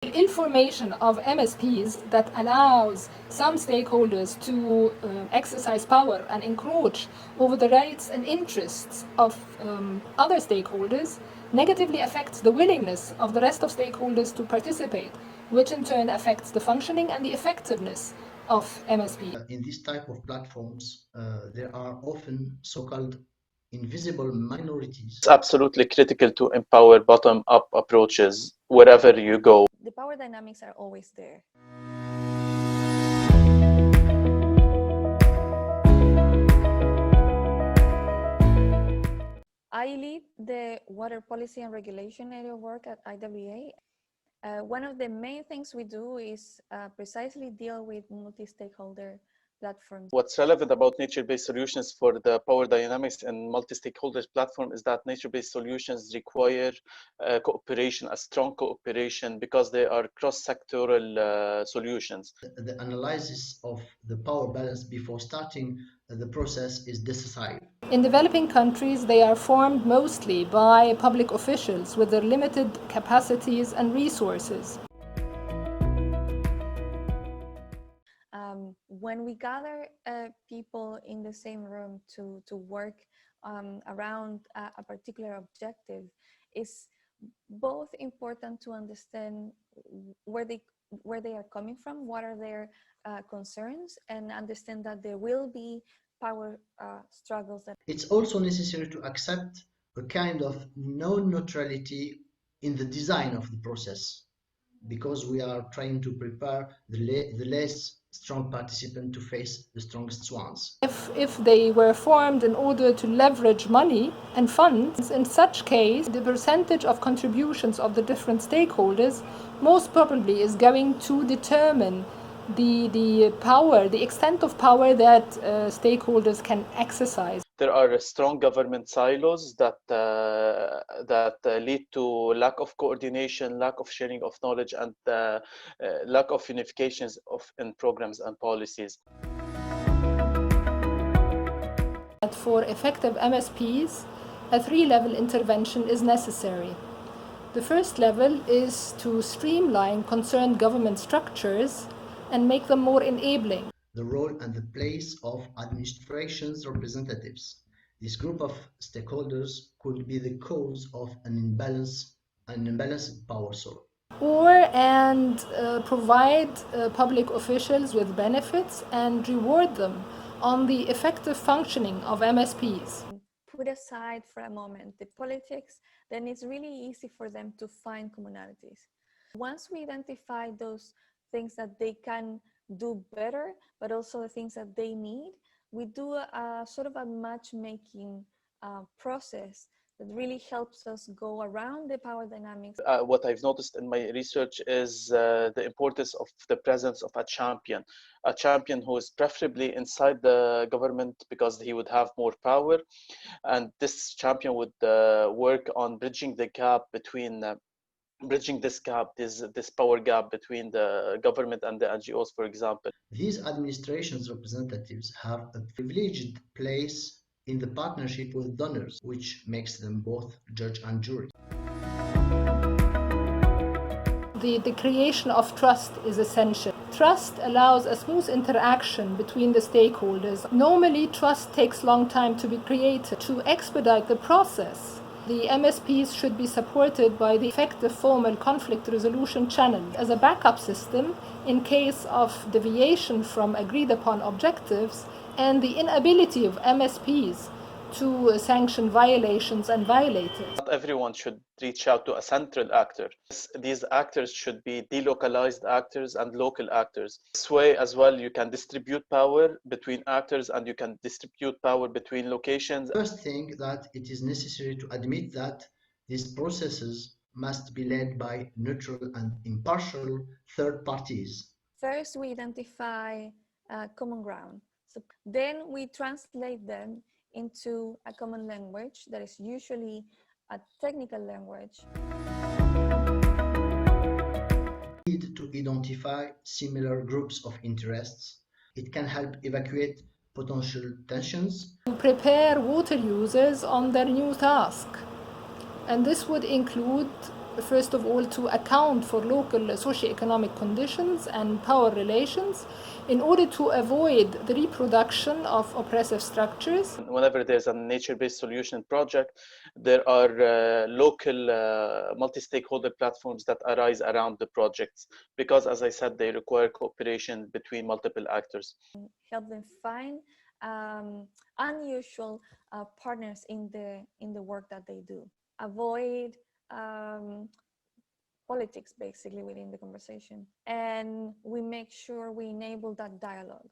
Information of MSPs that allows some stakeholders to exercise power and encroach over the rights and interests of other stakeholders negatively affects the willingness of the rest of stakeholders to participate, which in turn affects the functioning and the effectiveness of MSP. In this type of platforms, there are often so-called invisible minorities. It's absolutely critical to empower bottom-up approaches wherever you go. The power dynamics are always there. I lead the water policy and regulation area of work at IWA. One of the main things we do is precisely deal with multi-stakeholder platforms. What's relevant about nature-based solutions for the power dynamics and multi-stakeholder platform is that nature-based solutions require cooperation, a strong cooperation, because they are cross-sectoral solutions. The analysis of the power balance before starting the process is decisive. In developing countries, they are formed mostly by public officials with their limited capacities and resources. When we gather people in the same room to work around a particular objective, it's both important to understand where they are coming from, what are their concerns, and understand that there will be power struggles. It's also necessary to accept a kind of non-neutrality in the design of the process, because we are trying to prepare the less strong participant to face the strongest ones. If they were formed in order to leverage money and funds, in such case, the percentage of contributions of the different stakeholders most probably is going to determine the power, the extent of power that stakeholders can exercise. There are strong government silos that lead to lack of coordination, lack of sharing of knowledge, and lack of unifications in programs and policies. For effective MSPs, a 3-level intervention is necessary. The first level is to streamline concerned government structures and make them more enabling. The role and the place of administration's representatives. This group of stakeholders could be the cause of an imbalanced power source. And provide public officials with benefits and reward them on the effective functioning of MSPs. Put aside for a moment the politics, then it's really easy for them to find commonalities. Once we identify those things that they can do better, but also the things that they need, we do a sort of a matchmaking process that really helps us go around the power dynamics. What I've noticed in my research is the importance of the presence of a champion who is preferably inside the government, because he would have more power, and this champion would work on bridging the gap between this power gap between the government and the NGOs, for example. These administrations representatives have a privileged place in the partnership with donors, which makes them both judge and jury. The creation of trust is essential. Trust allows a smooth interaction between the stakeholders. Normally, trust takes a long time to be created. To expedite the process, the MSPs should be supported by the effective formal conflict resolution channel as a backup system in case of deviation from agreed upon objectives and the inability of MSPs to sanction violations and violators. Not everyone should reach out to a central actor. These actors should be delocalized actors and local actors. This way as well, you can distribute power between actors and you can distribute power between locations. First thing, that it is necessary to admit that these processes must be led by neutral and impartial third parties. First, we identify common ground. So then we translate them into a common language that is usually a technical language. Need to identify similar groups of interests. It can help evacuate potential tensions. To prepare water users on their new task. And this would include first of all, to account for local socio-economic conditions and power relations in order to avoid the reproduction of oppressive structures. Whenever there's a nature-based solution project, there are local multi-stakeholder platforms that arise around the projects because, as I said, they require cooperation between multiple actors. Help them find unusual partners in the work that they do. Avoid politics basically within the conversation, and we make sure we enable that dialogue.